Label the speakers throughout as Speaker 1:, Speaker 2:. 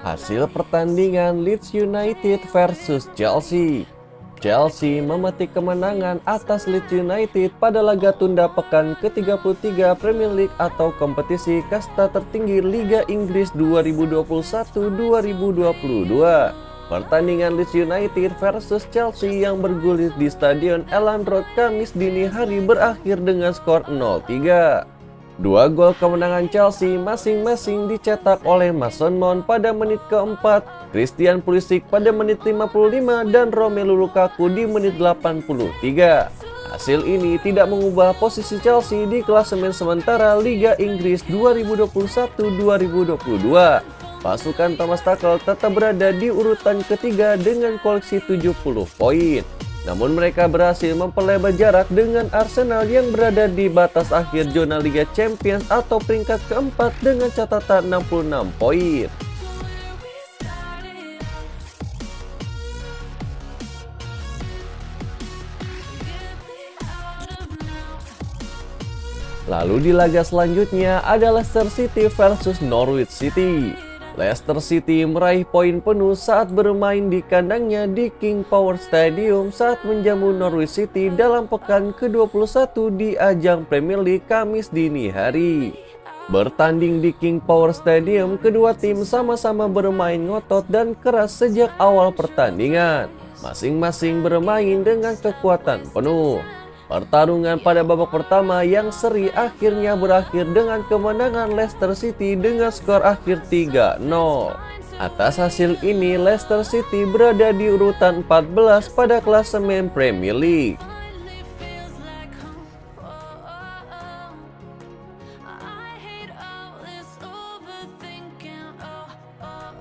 Speaker 1: Hasil pertandingan Leeds United versus Chelsea. Chelsea memetik kemenangan atas Leeds United pada laga tunda pekan ke-33 Premier League atau kompetisi kasta tertinggi Liga Inggris 2021-2022. Pertandingan Leeds United versus Chelsea yang bergulir di Stadion Elland Road Kamis dini hari berakhir dengan skor 0-3. Dua gol kemenangan Chelsea masing-masing dicetak oleh Mason Mount pada menit keempat, Christian Pulisic pada menit 55, dan Romelu Lukaku di menit 83. Hasil ini tidak mengubah posisi Chelsea di klasemen sementara Liga Inggris 2021-2022. Pasukan Thomas Tuchel tetap berada di urutan ketiga dengan koleksi 70 poin. Namun mereka berhasil memperlebar jarak dengan Arsenal yang berada di batas akhir zona Liga Champions atau peringkat keempat dengan catatan 66 poin. Lalu di laga selanjutnya ada Leicester City versus Norwich City. Leicester City meraih poin penuh saat bermain di kandangnya di King Power Stadium saat menjamu Norwich City dalam pekan ke-21 di ajang Premier League Kamis dini hari. Bertanding di King Power Stadium, kedua tim sama-sama bermain ngotot dan keras sejak awal pertandingan. Masing-masing bermain dengan kekuatan penuh. Pertarungan pada babak pertama yang seri akhirnya berakhir dengan kemenangan Leicester City dengan skor akhir 3-0. Atas hasil ini, Leicester City berada di urutan 14 pada klasemen Premier League.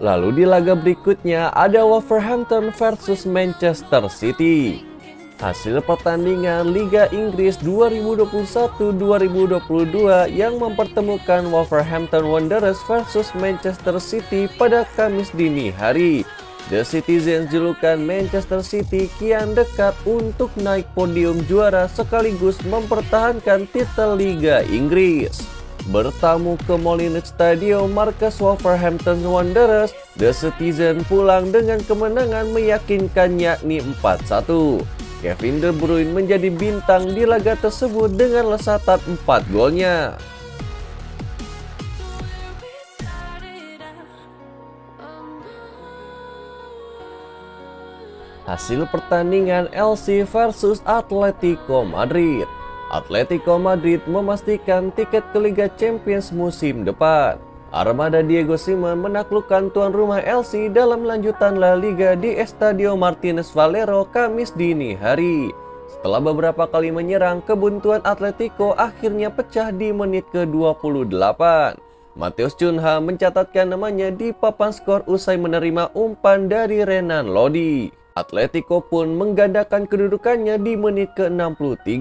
Speaker 1: Lalu di laga berikutnya ada Wolverhampton versus Manchester City. Hasil pertandingan Liga Inggris 2021-2022 yang mempertemukan Wolverhampton Wanderers versus Manchester City pada Kamis dini hari. The Citizens julukan Manchester City kian dekat untuk naik podium juara sekaligus mempertahankan titel Liga Inggris. Bertamu ke Molineux Stadium markas Wolverhampton Wanderers, The Citizens pulang dengan kemenangan meyakinkan yakni 4-1. Kevin De Bruyne menjadi bintang di laga tersebut dengan lesatan 4 golnya. Hasil pertandingan LC versus Atletico Madrid. Atletico Madrid memastikan tiket ke Liga Champions musim depan. Armada Diego Simeone menaklukkan tuan rumah LC dalam lanjutan La Liga di Estadio Martínez Valero Kamis dini hari. Setelah beberapa kali menyerang, kebuntuan Atletico akhirnya pecah di menit ke-28. Matheus Cunha mencatatkan namanya di papan skor usai menerima umpan dari Renan Lodi. Atletico pun menggandakan kedudukannya di menit ke-63.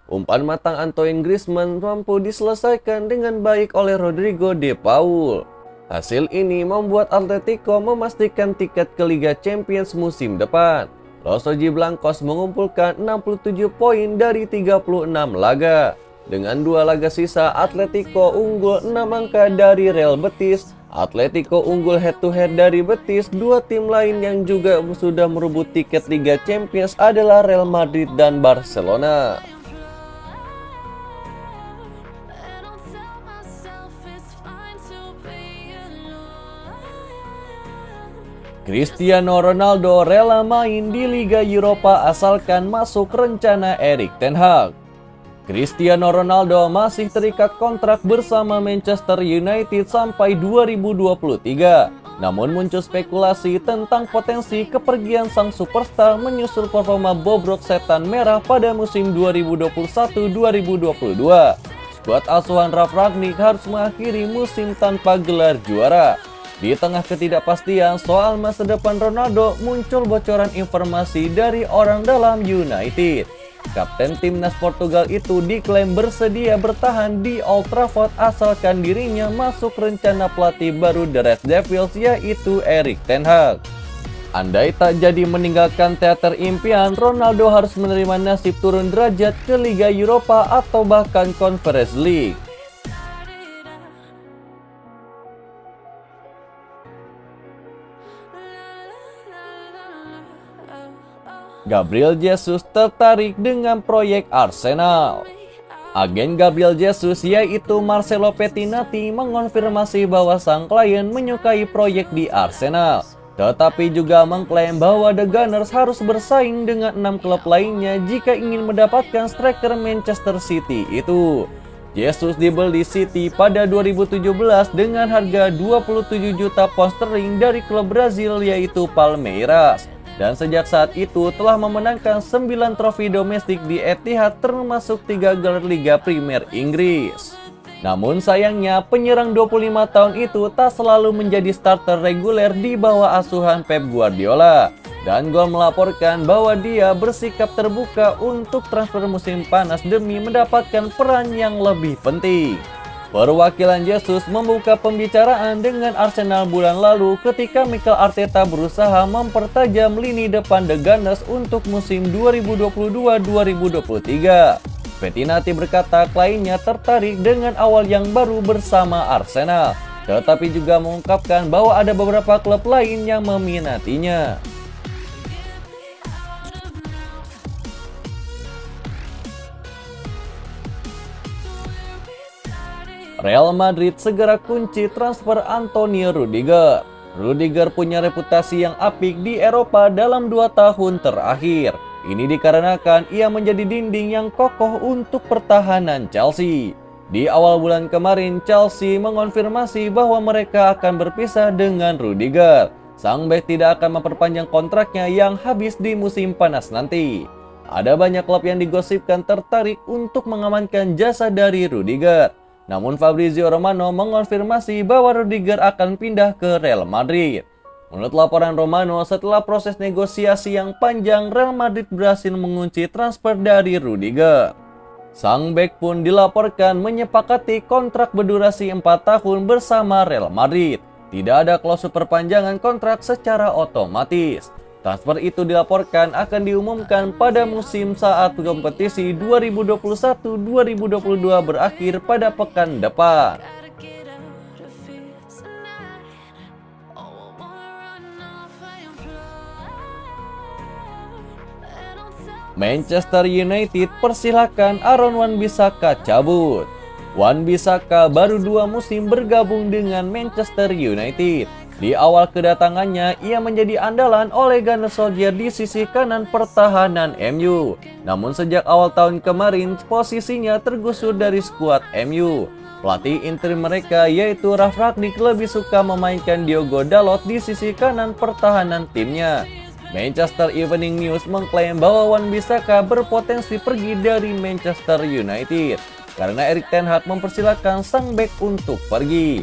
Speaker 1: Umpan matang Antoine Griezmann mampu diselesaikan dengan baik oleh Rodrigo De Paul. Hasil ini membuat Atletico memastikan tiket ke Liga Champions musim depan. Los Rojiblancos mengumpulkan 67 poin dari 36 laga. Dengan 2 laga sisa, Atletico unggul 6 angka dari Real Betis. Atletico unggul head-to-head dari Betis. 2 tim lain yang juga sudah merebut tiket Liga Champions adalah Real Madrid dan Barcelona. Cristiano Ronaldo rela main di Liga Eropa asalkan masuk rencana Erik ten Hag. Cristiano Ronaldo masih terikat kontrak bersama Manchester United sampai 2023. Namun muncul spekulasi tentang potensi kepergian sang superstar menyusul performa bobrok setan merah pada musim 2021-2022. Skuad asuhan Ralf Rangnick harus mengakhiri musim tanpa gelar juara. Di tengah ketidakpastian soal masa depan Ronaldo, muncul bocoran informasi dari orang dalam United. Kapten timnas Portugal itu diklaim bersedia bertahan di Old Trafford asalkan dirinya masuk rencana pelatih baru The Red Devils, yaitu Erik ten Hag. Andai tak jadi meninggalkan teater impian, Ronaldo harus menerima nasib turun derajat ke Liga Eropa atau bahkan Conference League. Gabriel Jesus tertarik dengan proyek Arsenal. Agen Gabriel Jesus yaitu Marcelo Pettinati mengonfirmasi bahwa sang klien menyukai proyek di Arsenal, tetapi juga mengklaim bahwa The Gunners harus bersaing dengan 6 klub lainnya jika ingin mendapatkan striker Manchester City itu. Jesus dibeli City pada 2017 dengan harga 27 juta pound sterling dari klub Brazil yaitu Palmeiras. Dan sejak saat itu telah memenangkan 9 trofi domestik di Etihad termasuk 3 gelar Liga Premier Inggris. Namun sayangnya penyerang 25 tahun itu tak selalu menjadi starter reguler di bawah asuhan Pep Guardiola. Dan Gol melaporkan bahwa dia bersikap terbuka untuk transfer musim panas demi mendapatkan peran yang lebih penting. Perwakilan Jesus membuka pembicaraan dengan Arsenal bulan lalu ketika Mikel Arteta berusaha mempertajam lini depan The Gunners untuk musim 2022-2023. Pettinati berkata kliennya tertarik dengan awal yang baru bersama Arsenal, tetapi juga mengungkapkan bahwa ada beberapa klub lain yang meminatinya. Real Madrid segera kunci transfer Antonio Rudiger. Rudiger punya reputasi yang apik di Eropa dalam 2 tahun terakhir. Ini dikarenakan ia menjadi dinding yang kokoh untuk pertahanan Chelsea. Di awal bulan kemarin, Chelsea mengonfirmasi bahwa mereka akan berpisah dengan Rudiger. Sang bek tidak akan memperpanjang kontraknya yang habis di musim panas nanti. Ada banyak klub yang digosipkan tertarik untuk mengamankan jasa dari Rudiger. Namun Fabrizio Romano mengonfirmasi bahwa Rudiger akan pindah ke Real Madrid. Menurut laporan Romano, setelah proses negosiasi yang panjang, Real Madrid berhasil mengunci transfer dari Rudiger. Sang bek pun dilaporkan menyepakati kontrak berdurasi 4 tahun bersama Real Madrid. Tidak ada klausul perpanjangan kontrak secara otomatis. Transfer itu dilaporkan akan diumumkan pada musim saat kompetisi 2021-2022 berakhir pada pekan depan. Manchester United persilahkan Aaron Wan-Bissaka cabut. Wan-Bissaka baru 2 musim bergabung dengan Manchester United. Di awal kedatangannya, ia menjadi andalan Ole Gunnar Solskjaer di sisi kanan pertahanan MU. Namun sejak awal tahun kemarin, posisinya tergusur dari skuad MU. Pelatih interim mereka yaitu Ralf Rangnick lebih suka memainkan Diogo Dalot di sisi kanan pertahanan timnya. Manchester Evening News mengklaim bahwa Wan-Bissaka berpotensi pergi dari Manchester United karena Erik ten Hag mempersilahkan sang bek untuk pergi.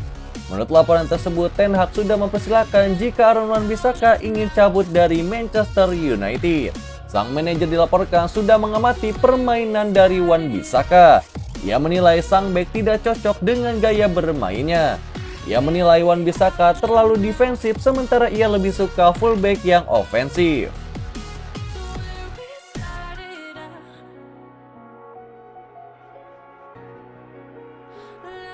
Speaker 1: Menurut laporan tersebut, Ten Hag sudah mempersilahkan jika Aaron Wan-Bissaka ingin cabut dari Manchester United. Sang manajer dilaporkan sudah mengamati permainan dari Wan-Bissaka. Ia menilai sang bek tidak cocok dengan gaya bermainnya. Ia menilai Wan-Bissaka terlalu defensif sementara ia lebih suka fullback yang ofensif.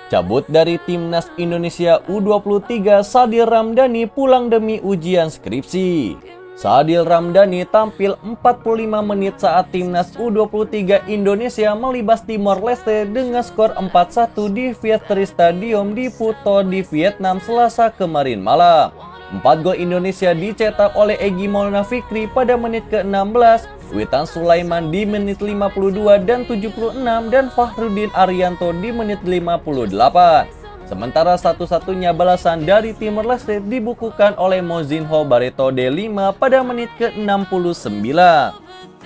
Speaker 1: Cabut dari Timnas Indonesia U23, Sadil Ramdhani pulang demi ujian skripsi. Sadil Ramdhani tampil 45 menit saat Timnas U23 Indonesia melibas Timor Leste dengan skor 4-1 di Vietri Stadium di Phu di Vietnam Selasa kemarin malam. 4 gol Indonesia dicetak oleh Egy Maulana Fikri pada menit ke-16, Witan Sulaiman di menit 52 dan 76, dan Fahrudin Arianto di menit 58. Sementara satu-satunya balasan dari Timor Leste dibukukan oleh Mozinho Barreto D5 pada menit ke-69.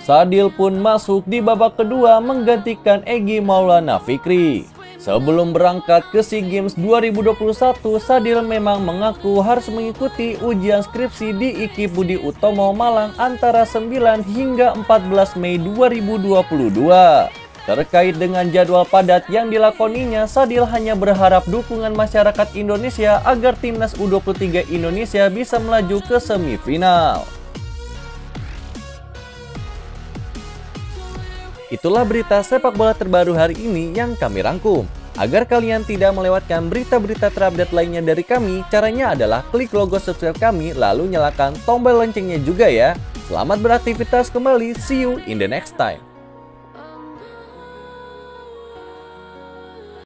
Speaker 1: Sadil pun masuk di babak kedua menggantikan Egy Maulana Fikri. Sebelum berangkat ke SEA Games 2021, Sadil memang mengaku harus mengikuti ujian skripsi di IKI Budi Utomo Malang antara 9 hingga 14 Mei 2022. Terkait dengan jadwal padat yang dilakoninya, Sadil hanya berharap dukungan masyarakat Indonesia agar Timnas U23 Indonesia bisa melaju ke semifinal. Itulah berita sepak bola terbaru hari ini yang kami rangkum. Agar kalian tidak melewatkan berita-berita terupdate lainnya dari kami, caranya adalah klik logo subscribe kami lalu nyalakan tombol loncengnya juga ya. Selamat beraktivitas kembali. See you in the next time.